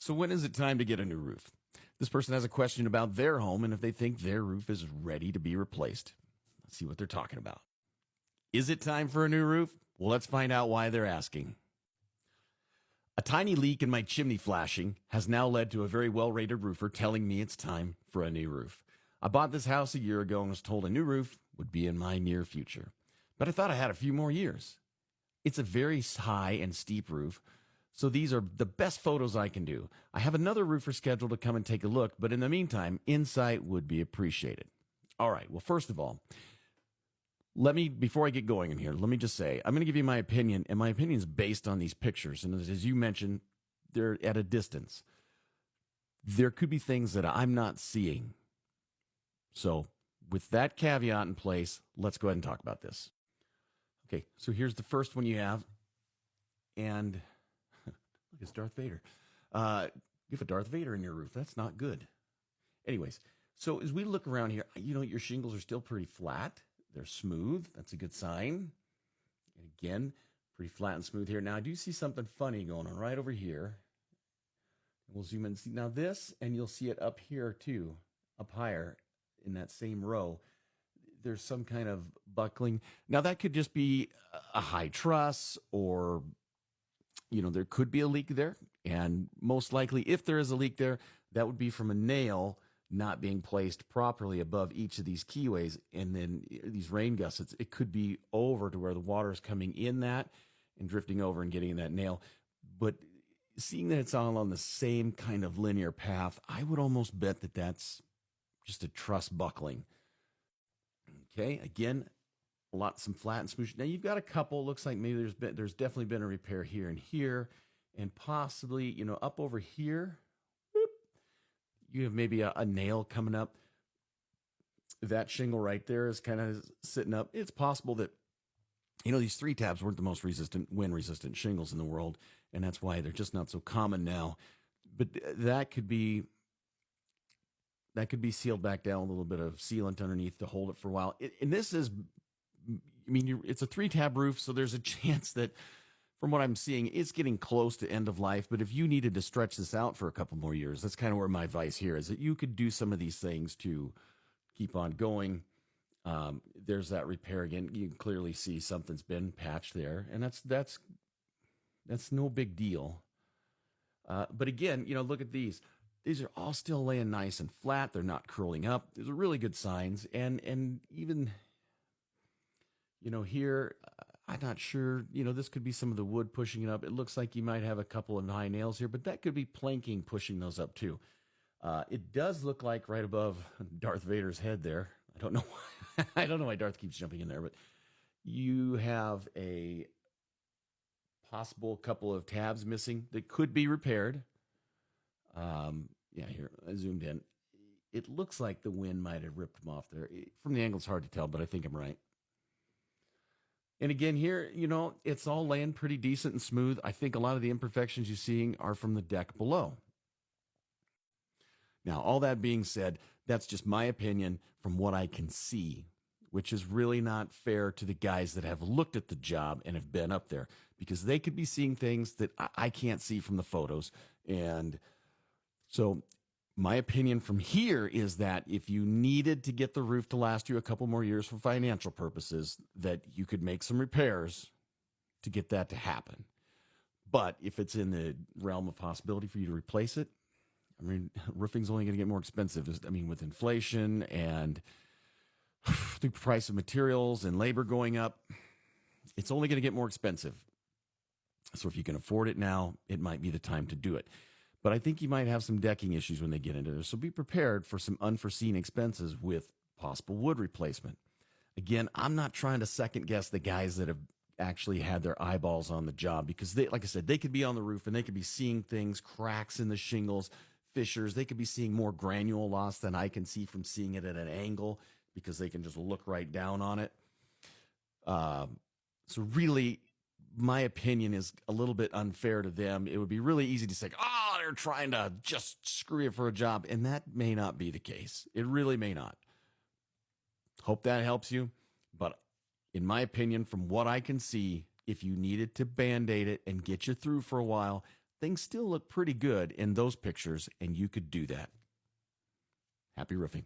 So when is it time to get a new roof? This person has a question about their home and if they think their roof is ready to be replaced. Let's see what they're talking about. Is it time for a new roof? Well, let's find out why they're asking. A tiny leak in my chimney flashing has now led to a very well-rated roofer telling me it's time for a new roof. I bought this house a year ago and was told a new roof would be in my near future. But I thought I had a few more years. It's a very high and steep roof, so these are the best photos I can do. I have another roofer scheduled to come and take a look, but in the meantime, insight would be appreciated. All right, well, first of all, before I get going in here, let me just say, I'm going to give you my opinion, and my opinion is based on these pictures. And as you mentioned, they're at a distance. There could be things that I'm not seeing. So with that caveat in place, let's go ahead and talk about this. Okay, so here's the first one you have. And look, it's Darth Vader. You have a Darth Vader in your roof. That's not good. Anyways, so as we look around here, your shingles are still pretty flat. They're smooth. That's a good sign. And again, pretty flat and smooth here. Now, I do see something funny going on right over here. We'll zoom in and see. Now this, and you'll see it up here too, up higher in that same row. There's some kind of buckling. Now, that could just be a high truss or, there could be a leak there. And most likely, if there is a leak there, that would be from a nail not being placed properly above each of these keyways, and then these rain gusts, it could be over to where the water is coming in that and drifting over and getting in that nail. But seeing that it's all on the same kind of linear path, I would almost bet that that's just a truss buckling. Okay, again, some flat and smooth. Now you've got a couple. Looks like maybe there's definitely been a repair here and here, and possibly up over here. You have maybe a nail coming up. That shingle right there is kind of sitting up. It's possible that, these 3 tabs weren't the most wind-resistant shingles in the world, and that's why they're just not so common now. But that could be sealed back down, a little bit of sealant underneath to hold it for a while. And this is, it's a 3-tab roof, so there's a chance that, from what I'm seeing, it's getting close to end of life. But if you needed to stretch this out for a couple more years, that's kind of where my advice here is, that you could do some of these things to keep on going. There's that repair again. You can clearly see something's been patched there, and that's no big deal. But again, look at these. These are all still laying nice and flat. They're not curling up. These are really good signs. And even, here, I'm not sure, this could be some of the wood pushing it up. It looks like you might have a couple of high nails here, but that could be planking pushing those up too. It does look like right above Darth Vader's head there. I don't know why, I don't know why Darth keeps jumping in there, but you have a possible couple of tabs missing that could be repaired. Here, I zoomed in. It looks like the wind might have ripped them off there. From the angle, it's hard to tell, but I think I'm right. And again, here, it's all laying pretty decent and smooth. I think a lot of the imperfections you're seeing are from the deck below. Now, all that being said, that's just my opinion from what I can see, which is really not fair to the guys that have looked at the job and have been up there, because they could be seeing things that I can't see from the photos. And so my opinion from here is that if you needed to get the roof to last you a couple more years for financial purposes, that you could make some repairs to get that to happen. But if it's in the realm of possibility for you to replace it, roofing's only going to get more expensive. With inflation and the price of materials and labor going up, it's only going to get more expensive. So if you can afford it now, it might be the time to do it. But I think you might have some decking issues when they get into there. So be prepared for some unforeseen expenses with possible wood replacement. Again, I'm not trying to second guess the guys that have actually had their eyeballs on the job, because they, like I said, they could be on the roof and they could be seeing things, cracks in the shingles, fissures. They could be seeing more granule loss than I can see from seeing it at an angle, because they can just look right down on it. So really, my opinion is a little bit unfair to them. It would be really easy to say, they're trying to just screw you for a job. And that may not be the case. It really may not. Hope that helps you. But in my opinion, from what I can see, if you needed to Band-Aid it and get you through for a while, things still look pretty good in those pictures, and you could do that. Happy roofing.